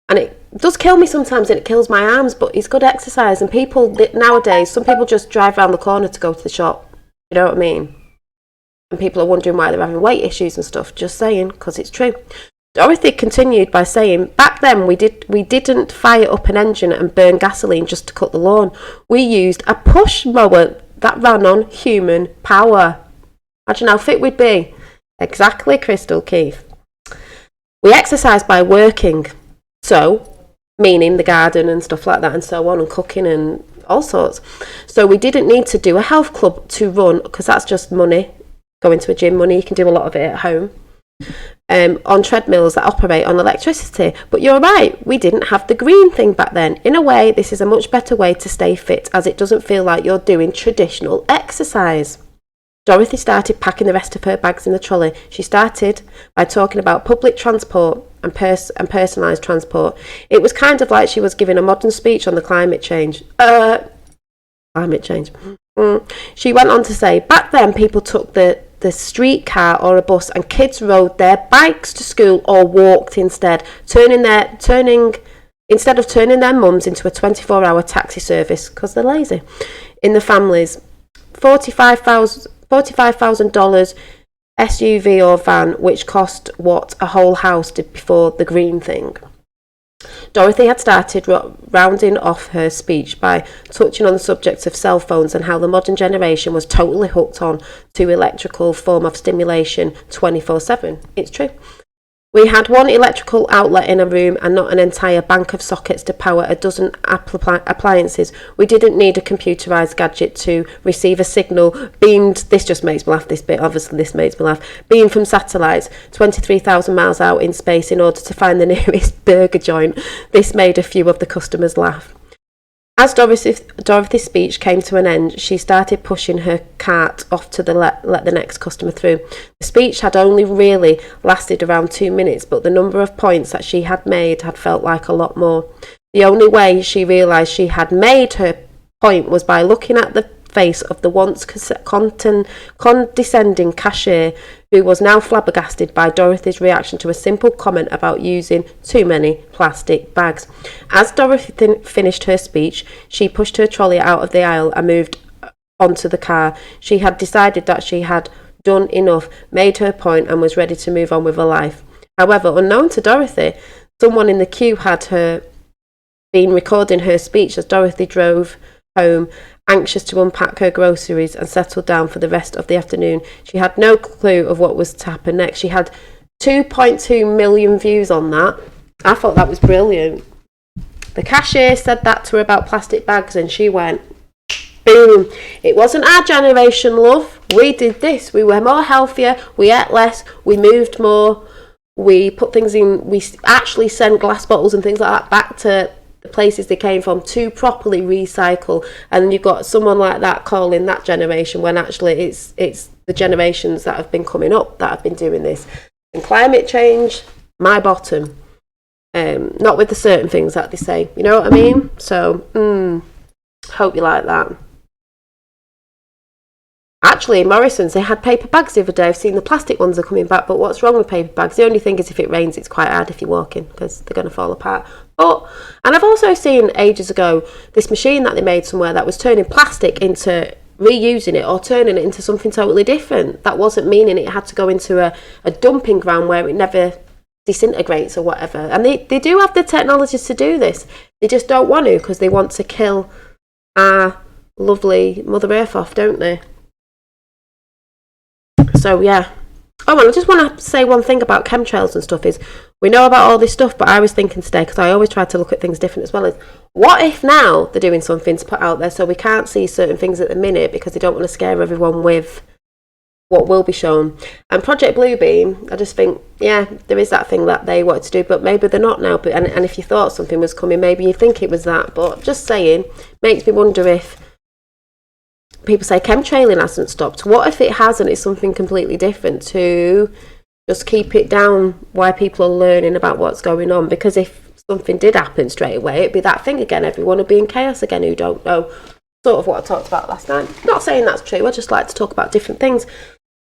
And it does kill me sometimes, and it kills my arms, but it's good exercise. And people nowadays, some people just drive around the corner to go to the shop. You know what I mean? And people are wondering why they're having weight issues and stuff. Just saying, because it's true. Dorothy continued by saying, back then we didn't fire up an engine and burn gasoline just to cut the lawn. We used a push mower that ran on human power. Imagine how fit we'd be. Exactly, Crystal Keith. We exercised by working. So, meaning the garden and stuff like that and so on, and cooking and all sorts. So we didn't need to do a health club to run, because that's just money. Going to a gym money, you can do a lot of it at home. On treadmills that operate on electricity. But you're right, we didn't have the green thing back then. In a way, this is a much better way to stay fit, as it doesn't feel like you're doing traditional exercise. Dorothy started packing the rest of her bags in the trolley. She started by talking about public transport and personalised transport. It was kind of like she was giving a modern speech on the climate change. Climate change. She went on to say, back then people took the streetcar or a bus, and kids rode their bikes to school or walked instead, instead of turning their mums into a 24-hour taxi service because they're lazy. In the families, $45,000 SUV or van, which cost what a whole house did before the green thing. Dorothy had started rounding off her speech by touching on the subject of cell phones and how the modern generation was totally hooked on to electrical form of stimulation 24/7. It's true. We had one electrical outlet in a room and not an entire bank of sockets to power a dozen appliances. We didn't need a computerised gadget to receive a signal beamed, this just makes me laugh, this bit, obviously this makes me laugh, beamed from satellites 23,000 miles out in space in order to find the nearest burger joint. This made a few of the customers laugh. As Dorothy's speech came to an end, she started pushing her cart off to let the next customer through. The speech had only really lasted around 2 minutes, but the number of points that she had made had felt like a lot more. The only way she realised she had made her point was by looking at the face of the once condescending cashier, who was now flabbergasted by Dorothy's reaction to a simple comment about using too many plastic bags. As Dorothy finished her speech, she pushed her trolley out of the aisle and moved onto the car. She had decided that she had done enough, made her point, and was ready to move on with her life. However, unknown to Dorothy, someone in the queue had been recording her speech as Dorothy drove home, anxious to unpack her groceries and settle down for the rest of the afternoon. She had no clue of what was to happen next. She had 2.2 million views on that. I thought that was brilliant. The cashier said that to her about plastic bags and she went, boom. It wasn't our generation, love. We did this. We were more healthier. We ate less. We moved more. We put things in. We actually sent glass bottles and things like that back to the places they came from to properly recycle. And you've got someone like that calling that generation when actually it's the generations that have been coming up that have been doing this. And climate change, my bottom. Not with the certain things that they say, you know what I mean? So hope you like that. Actually, Morrison's, they had paper bags the other day. I've seen the plastic ones are coming back, but what's wrong with paper bags? The only thing is if it rains, it's quite hard if you're walking because they're going to fall apart. And I've also seen ages ago this machine that they made somewhere that was turning plastic into reusing it or turning it into something totally different. That wasn't meaning it had to go into a dumping ground where it never disintegrates or whatever. And they do have the technologies to do this. They just don't want to because they want to kill our lovely Mother Earth off, don't they? So yeah. Oh, well, I just want to say one thing about chemtrails and stuff is we know about all this stuff, but I was thinking today, because I always try to look at things different as well, is what if now they're doing something to put out there so we can't see certain things at the minute because they don't want to scare everyone with what will be shown. And Project Bluebeam, I just think, yeah, there is that thing that they wanted to do, but maybe they're not now. But and if you thought something was coming, maybe you think it was that. But just saying, makes me wonder if people say chemtrailing hasn't stopped. What if it has and it's something completely different to just keep it down while people are learning about what's going on? Because if something did happen straight away, it'd be that thing again. Everyone would be in chaos again who don't know. Sort of what I talked about last night. Not saying that's true, I just like to talk about different things.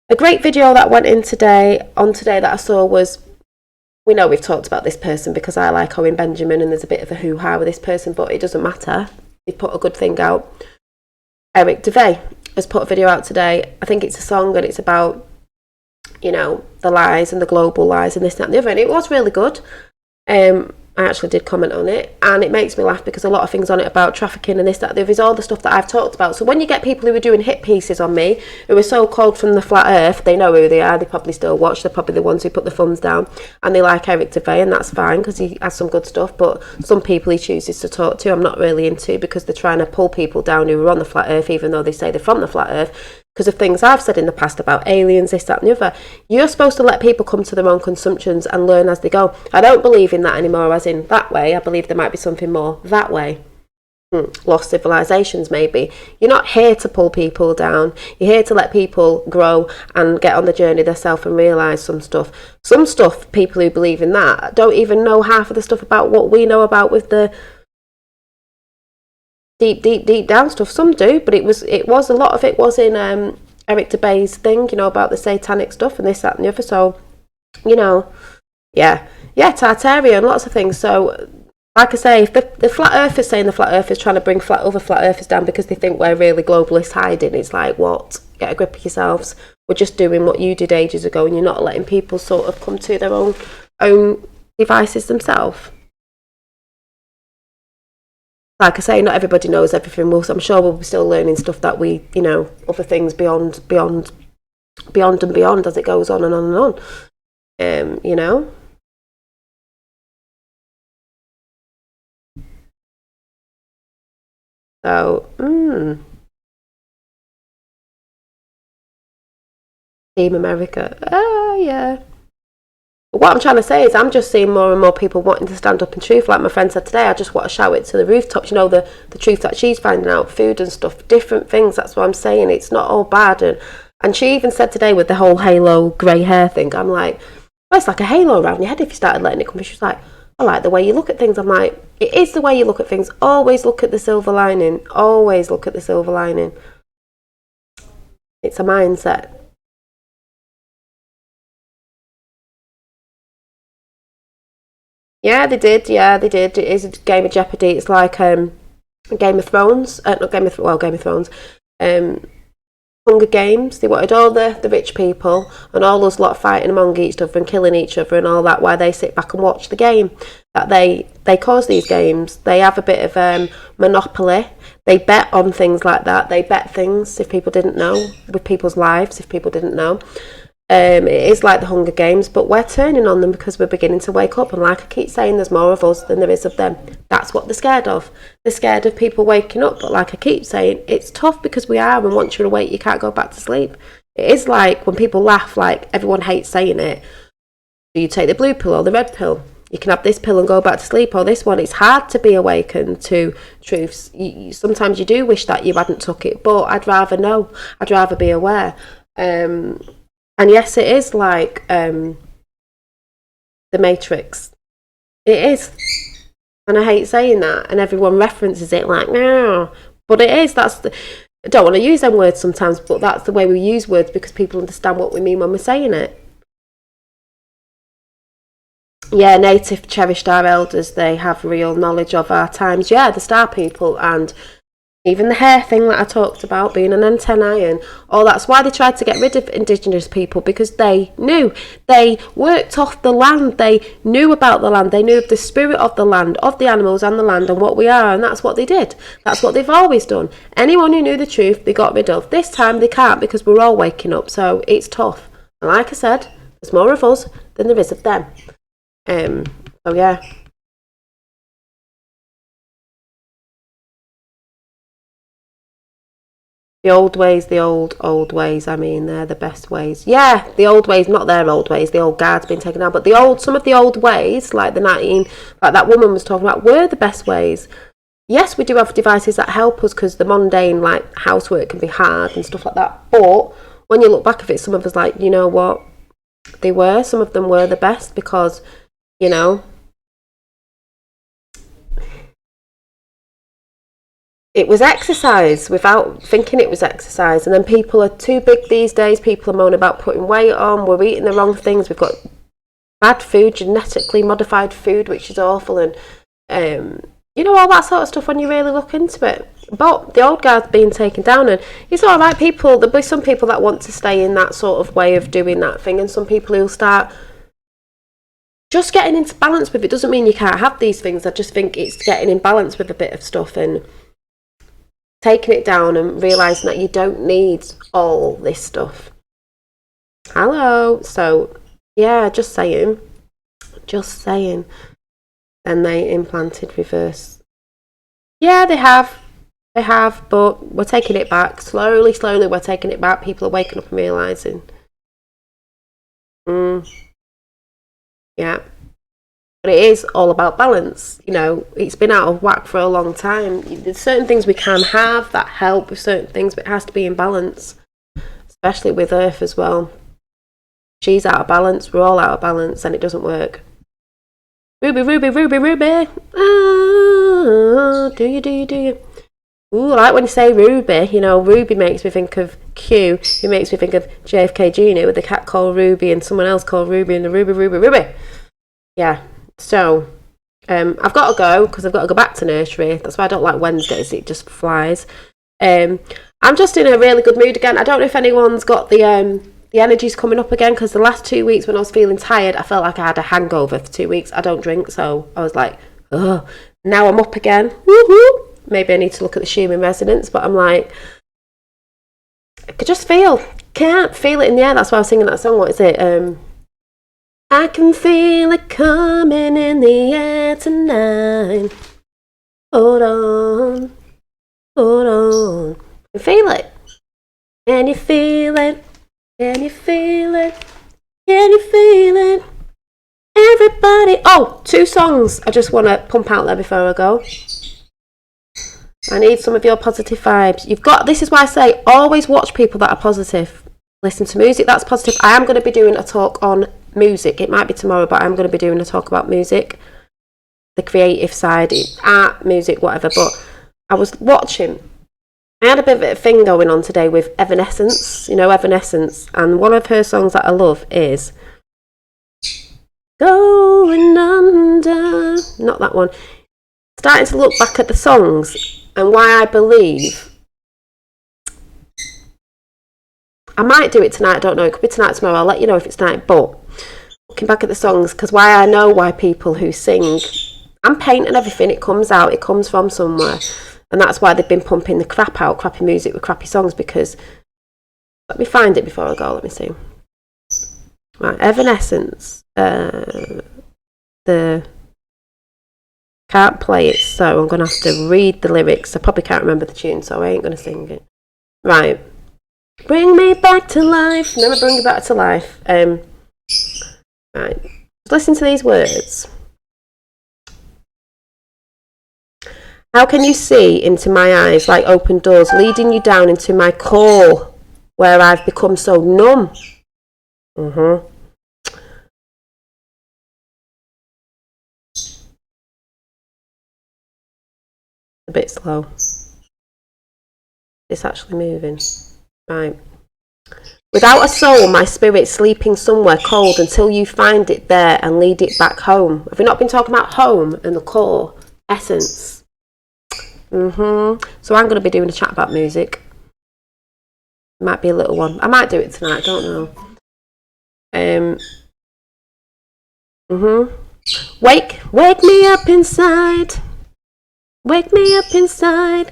A great video that went in today that I saw was, we know we've talked about this person because I like Owen Benjamin and there's a bit of a hoo-ha with this person, but it doesn't matter. They put a good thing out. Eric DeVay has put a video out today. I think it's a song and it's about, you know, the lies and the global lies and this, that and the other. And it was really good. I actually did comment on it and it makes me laugh because a lot of things on it about trafficking and this, that, there is all the stuff that I've talked about. So when you get people who are doing hit pieces on me, who are so called from the flat earth, they know who they are, they probably still watch, they're probably the ones who put the thumbs down and they like Eric DeVay, and that's fine because he has some good stuff. But some people he chooses to talk to I'm not really into because they're trying to pull people down who are on the flat earth even though they say they're from the flat earth. Because of things I've said in the past about aliens, this, that and the other. You're supposed to let people come to their own consumptions and learn as they go. I don't believe in that anymore as in that way. I believe there might be something more that way. lost civilizations maybe. You're not here to pull people down. You're here to let people grow and get on the journey themselves and realise some stuff. Some stuff, people who believe in that don't even know half of the stuff about what we know about with the deep down stuff. Some do, but it was a lot of it was in Eric DeBay's thing, you know, about the satanic stuff and this, that and the other. So, you know, yeah, Tartarian, lots of things. So like I say, if the flat earthers saying the flat earthers trying to bring other flat earthers down because they think we're really globalists hiding, it's like, what? Get a grip of yourselves. We're just doing what you did ages ago, and you're not letting people sort of come to their own devices themselves. Like I say, not everybody knows everything. I'm sure we'll be still learning stuff that we, you know, other things beyond and beyond as it goes on and on and on. You know. So, Team America. Oh, yeah. But what I'm trying to say is I'm just seeing more and more people wanting to stand up in truth. Like my friend said today, I just want to shout it to the rooftops. You know, the truth that she's finding out, food and stuff, different things. That's what I'm saying. It's not all bad. And she even said today with the whole halo grey hair thing, I'm like, well, it's like a halo around your head if you started letting it come. She's like, I like the way you look at things. I'm like, it is the way you look at things. Always look at the silver lining. Always look at the silver lining. It's a mindset. Yeah, they did. It is a game of Jeopardy. It's like Game of Thrones. Not Game of Game of Thrones. Hunger Games. They wanted all the rich people and all those lot fighting among each other and killing each other and all that, while they sit back and watch the game. That they cause these games. They have a bit of monopoly. They bet on things like that. They bet things, if people didn't know, with people's lives, if people didn't know. It is like the Hunger Games, but we're turning on them because we're beginning to wake up. And like I keep saying, there's more of us than there is of them. That's what they're scared of. They're scared of people waking up. But like I keep saying, it's tough because we are. And once you're awake, you can't go back to sleep. It is like when people laugh, like everyone hates saying it. You take the blue pill or the red pill. You can have this pill and go back to sleep, or this one. It's hard to be awakened to truths. Sometimes you do wish that you hadn't took it, but I'd rather know. I'd rather be aware. And yes, it is like the Matrix. It is. And I hate saying that. And everyone references it like, no. But it is. I don't want to use them words sometimes, but that's the way we use words because people understand what we mean when we're saying it. Yeah, native cherished our elders. They have real knowledge of our times. Yeah, the star people and even the hair thing that I talked about, being an antennae and all that's why they tried to get rid of indigenous people, because they knew. They worked off the land. They knew about the land. They knew of the spirit of the land, of the animals and the land and what we are, and that's what they did. That's what they've always done. Anyone who knew the truth, they got rid of. This time they can't because we're all waking up, so it's tough. And like I said, there's more of us than there is of them. So yeah. The old ways, the old ways, I mean, they're the best ways. Yeah, the old ways, not their old ways, the old guard's been taken out, but some of the old ways, like like that woman was talking about, were the best ways. Yes, we do have devices that help us because the mundane, like, housework can be hard and stuff like that, but when you look back at it, some of us, like, you know what, some of them were the best because, you know, it was exercise without thinking it was exercise. And then people are too big these days. People are moaning about putting weight on. We're eating the wrong things. We've got bad food, genetically modified food, which is awful. And, you know, all that sort of stuff when you really look into it. But the old guard's being taken down. And it's all right. There'll be some people that want to stay in that sort of way of doing that thing. And some people who'll start just getting into balance with it. Doesn't mean you can't have these things. I just think it's getting in balance with a bit of stuff and taking it down and realising that you don't need all this stuff. Hello. So, yeah, just saying. Then they implanted reverse. Yeah, they have, but we're taking it back. Slowly, we're taking it back. People are waking up and realising. Yeah. But it is all about balance. You know, it's been out of whack for a long time. There's certain things we can have that help with certain things, but it has to be in balance, especially with Earth as well. She's out of balance, we're all out of balance, and it doesn't work. Ruby, Ruby, Ruby, Ruby. Do you? Ooh, I like when you say Ruby. You know, Ruby makes me think of Q. It makes me think of JFK Jr. with the cat called Ruby and someone else called Ruby and the Ruby. Yeah, so I've got to go because I've got to go back to nursery. That's why I don't like Wednesdays. It just flies. I'm just in a really good mood again. I don't know if anyone's got the energy's coming up again, because the last 2 weeks when I was feeling tired, I felt like I had a hangover for 2 weeks. I don't drink, so I was like, oh, now I'm up again. Woohoo! Maybe I need to look at the Schumann resonance, but I'm like, I could just can't feel it in the air. That's why I was singing that song. What is it? I can feel it coming in the air tonight. Hold on. I can feel it. Can you feel it? Can you feel it? Can you feel it? Everybody. Oh, 2 songs I just want to pump out there before I go. I need some of your positive vibes. This is why I say always watch people that are positive. Listen to music that's positive. I am going to be doing a talk on music. It might be tomorrow, but I'm going to be doing a talk about music. The creative side, art, music, whatever. But I was watching. I had a bit of a thing going on today with Evanescence. You know, Evanescence. And one of her songs that I love is Going Under. Not that one. Starting to look back at the songs and why I believe I might do it tonight. I don't know. It could be tonight, tomorrow. I'll let you know if it's tonight. But looking back at the songs, because why I know why people who sing and paint and everything, it comes from somewhere. And that's why they've been pumping the crap out, crappy music with crappy songs, because... Let me find it before I go, let me see. Right, Evanescence. Can't play it, so I'm going to have to read the lyrics. I probably can't remember the tune, so I ain't going to sing it. Right. Bring me back to life. Never bring you back to life. Right. Listen to these words. How can you see into my eyes like open doors, leading you down into my core, where I've become so numb? A bit slow. It's actually moving. Right. Without a soul, my spirit's sleeping somewhere cold until you find it there and lead it back home. Have we not been talking about home and the core essence? So I'm going to be doing a chat about music. Might be a little one. I might do it tonight. I don't know. Wake me up inside. Wake me up inside.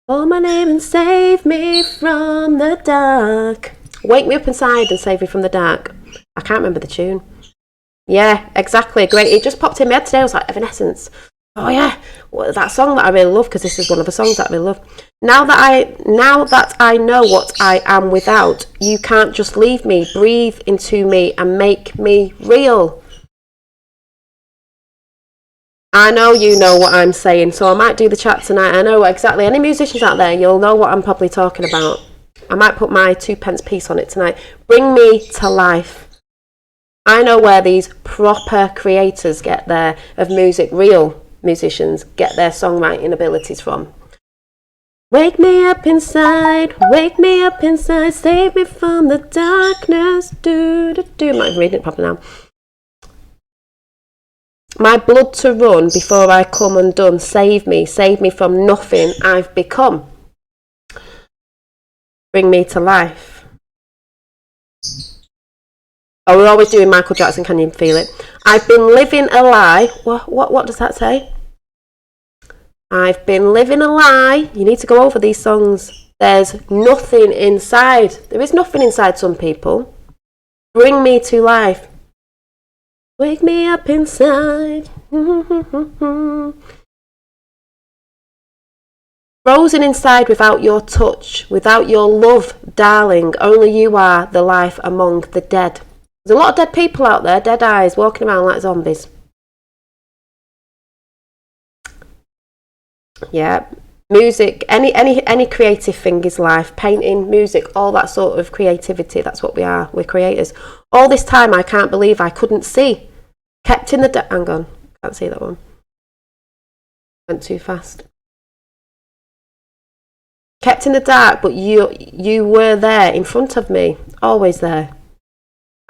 Call my name and save me from the dark. Wake me up inside and save me from the dark. I can't remember the tune. Yeah, exactly. Great. It just popped in my head today. I was like, Evanescence. Oh yeah, well, that song that I really love, because this is one of the songs that I really love. Now that I know what I am without, you can't just leave me. Breathe into me and make me real. I know you know what I'm saying, so I might do the chat tonight. I know exactly. Any musicians out there, you'll know what I'm probably talking about. I might put my 2p piece on it tonight. Bring me to life. I know where these proper creators get their of music, real musicians get their songwriting abilities from. Wake me up inside, save me from the darkness. I'm not even reading it properly now. My blood to run before I come undone. Save me from nothing I've become. Bring me to life. Oh, we're always doing Michael Jackson, can you feel it? I've been living a lie. What does that say? I've been living a lie. You need to go over these songs. There's nothing inside. There is nothing inside some people. Bring me to life. Wake me up inside. Frozen inside without your touch, without your love, darling. Only you are the life among the dead. There's a lot of dead people out there, dead eyes, walking around like zombies. Yeah, music, any creative thing is life. Painting, music, all that sort of creativity. That's what we are. We're creators. All this time, I can't believe I couldn't see. Kept in the hang on, can't see that one. Went too fast. Kept in the dark, but you were there in front of me, always there.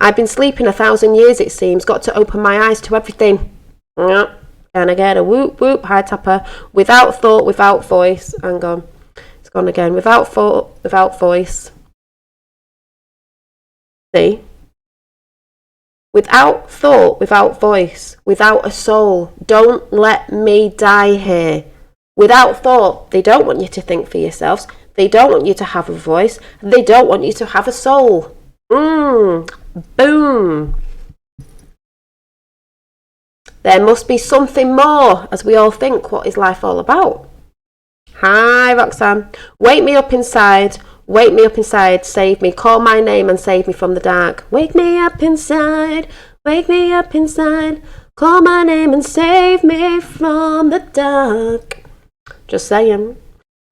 I've been sleeping 1,000 years, it seems. Got to open my eyes to everything. Can I get a whoop whoop high tapper? Without thought, without voice. Hang on, it's gone again. Without thought, without voice. See? Without thought, without voice, without a soul. Don't let me die here. Without thought, they don't want you to think for yourselves. They don't want you to have a voice. They don't want you to have a soul. Boom. There must be something more, as we all think. What is life all about? Hi, Roxanne. Wake me up inside. Wake me up inside. Save me. Call my name and save me from the dark. Wake me up inside. Wake me up inside. Call my name and save me from the dark. Just saying.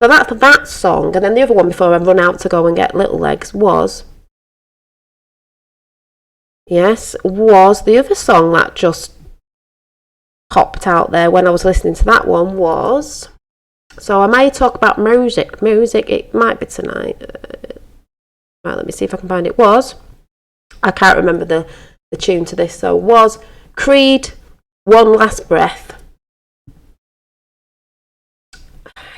So that's that song. And then the other one before I run out to go and get Little Legs was the other song that just popped out there when I was listening to that one was, so I may talk about music, it might be tonight. Right, let me see if I can find it. I can't remember the tune to this, so was Creed, One Last Breath.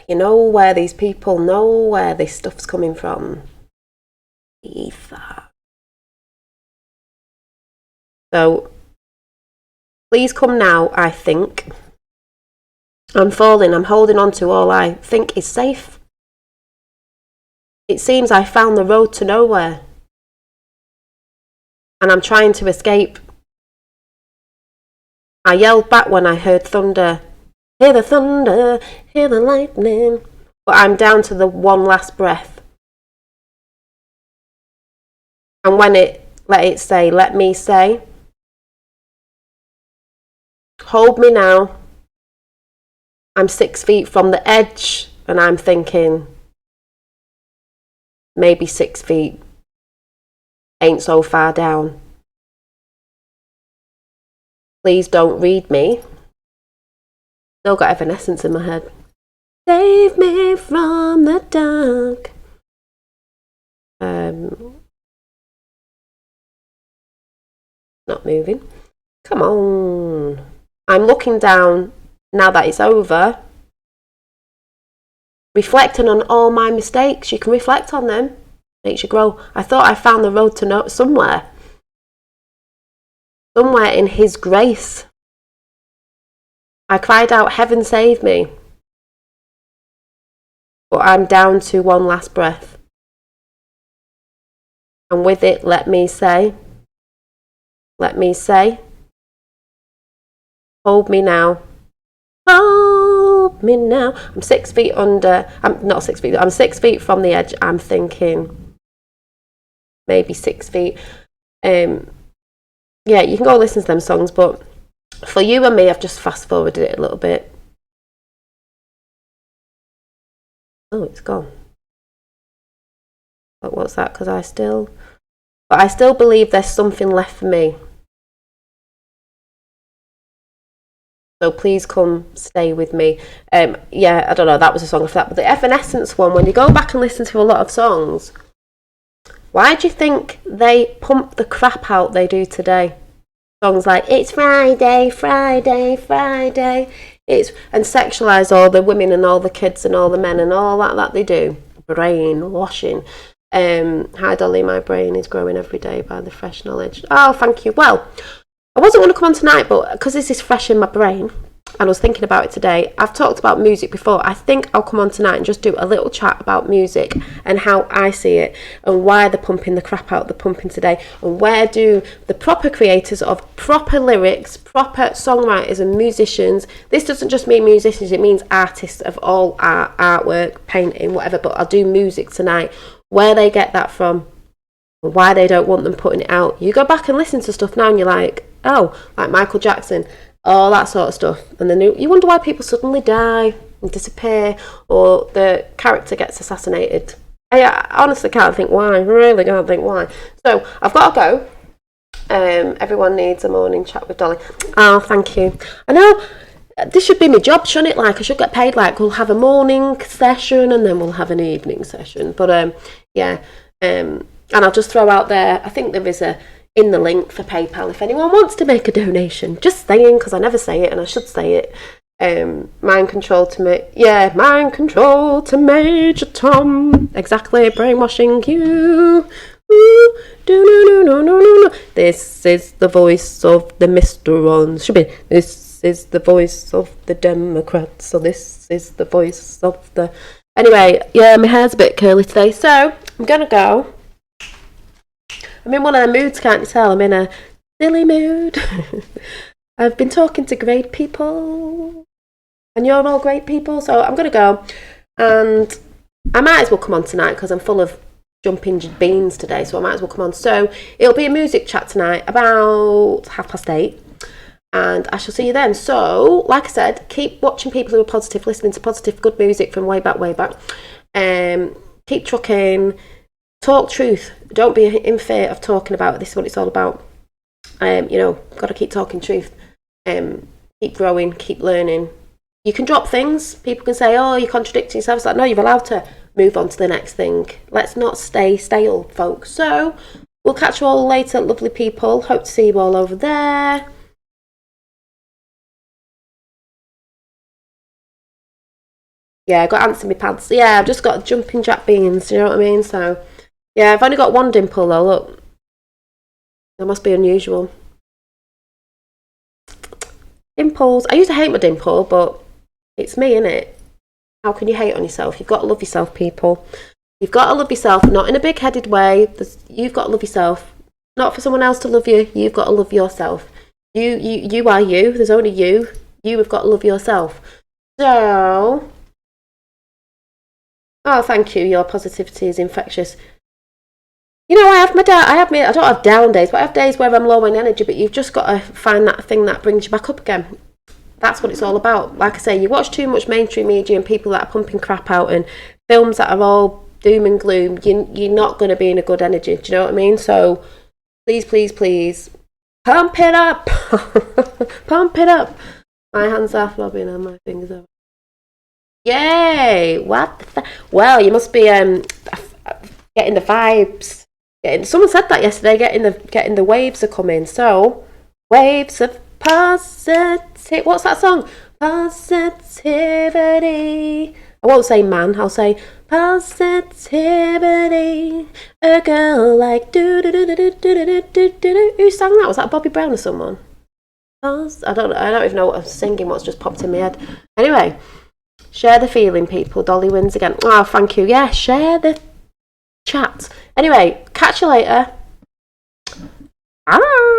You know where these people know where this stuff's coming from. Ether. So, please come now, I think. I'm falling, I'm holding on to all I think is safe. It seems I found the road to nowhere. And I'm trying to escape. I yelled back when I heard thunder. Hear the thunder, hear the lightning. But I'm down to the one last breath. And when let me say, hold me now. I'm 6 feet from the edge, and I'm thinking, maybe 6 feet ain't so far down. Please don't read me. Still got Evanescence in my head. Save me from the dark. Not moving. Come on. I'm looking down now that it's over. Reflecting on all my mistakes. You can reflect on them. Makes you grow. I thought I found the road to somewhere. Somewhere in His grace. I cried out, heaven save me. But I'm down to one last breath. And with it, let me say, hold me now. Hold me now. I'm 6 feet under, I'm not 6 feet, I'm 6 feet from the edge. I'm thinking maybe 6 feet. Yeah, you can go listen to them songs, but for you and me, I've just fast forwarded it a little bit. Oh, it's gone. But what's that? Because I still believe there's something left for me. So please come stay with me. Yeah, I don't know, that was a song for that. But the Evanescence one, when you go back and listen to a lot of songs, why do you think they pump the crap out they do today? Songs like, it's Friday, Friday, Friday. And sexualise all the women and all the kids and all the men and all that they do. Brainwashing. Hi Dolly, my brain is growing every day by the fresh knowledge. Oh, thank you. Well, I wasn't going to come on tonight, but because this is fresh in my brain, and I was thinking about it today, I've talked about music before. I think I'll come on tonight and just do a little chat about music and how I see it and why they're pumping the crap out they're pumping today, and where do the proper creators of proper lyrics, proper songwriters and musicians, this doesn't just mean musicians, it means artists of all art, artwork, painting, whatever, but I'll do music tonight, where they get that from. or why they don't want them putting it out. You go back and listen to stuff now and you're like, oh, like Michael Jackson, all that sort of stuff. And then you wonder why people suddenly die and disappear, or the character gets assassinated. I honestly can't think why. I really can't think why. So I've got to go. Everyone needs a morning chat with Dolly. Oh, thank you. I know this should be my job, shouldn't it? Like, I should get paid. Like, we'll have a morning session and then we'll have an evening session. But yeah. And I'll just throw out there, I think there is in the link for PayPal if anyone wants to make a donation. Just saying, because I never say it and I should say it. Mind control to me. Yeah, mind control to Major Tom. Exactly, brainwashing you. Ooh, no. This is the voice of the Mr. On. Should be. This is the voice of the Democrats. So this is the voice of the. Anyway, yeah, my hair's a bit curly today, so I'm gonna go. I'm in one of the moods, can't you tell? I'm in a silly mood. I've been talking to great people, and you're all great people, so I'm gonna go. And I might as well come on tonight because I'm full of jumping beans today, so I might as well come on. So it'll be a music chat tonight about 8:30, and I shall see you then. So, like I said, keep watching people who are positive, listening to positive, good music from way back. Keep trucking, talk truth. Don't be in fear of talking about it. This is what it's all about. Got to keep talking truth. Keep growing, keep learning. You can drop things. People can say, oh, you're contradicting yourself. It's like, no, you're allowed to move on to the next thing. Let's not stay stale, folks. So we'll catch you all later, lovely people. Hope to see you all over there. Yeah, I got ants in my pants. Yeah, I've just got jumping jack beans, you know what I mean? So, yeah, I've only got one dimple though, look. That must be unusual. Dimples. I used to hate my dimple, but it's me, innit? How can you hate on yourself? You've got to love yourself, people. You've got to love yourself, not in a big-headed way. You've got to love yourself. Not for someone else to love you. You've got to love yourself. You are you. There's only you. You have got to love yourself. So, oh, thank you. Your positivity is infectious. You know, I don't have down days, but I have days where I'm low in energy, but you've just got to find that thing that brings you back up again. That's what it's all about. Like I say, you watch too much mainstream media and people that are pumping crap out and films that are all doom and gloom, you're not going to be in a good energy. Do you know what I mean? So please, pump it up. Pump it up. My hands are throbbing and my fingers are. Yay! What the well, you must be getting the vibes. Someone said that yesterday. Getting the waves are coming. So waves of positive. What's that song? Positivity. I won't say man. I'll say positivity. A girl like do do do do do do do do. Who sang that? Was that Bobby Brown or someone? I don't even know what I'm singing. What's just popped in my head. Anyway, share the feeling, people. Dolly wins again. Oh, thank you. Yeah, share the chat. Anyway, catch you later. Bye.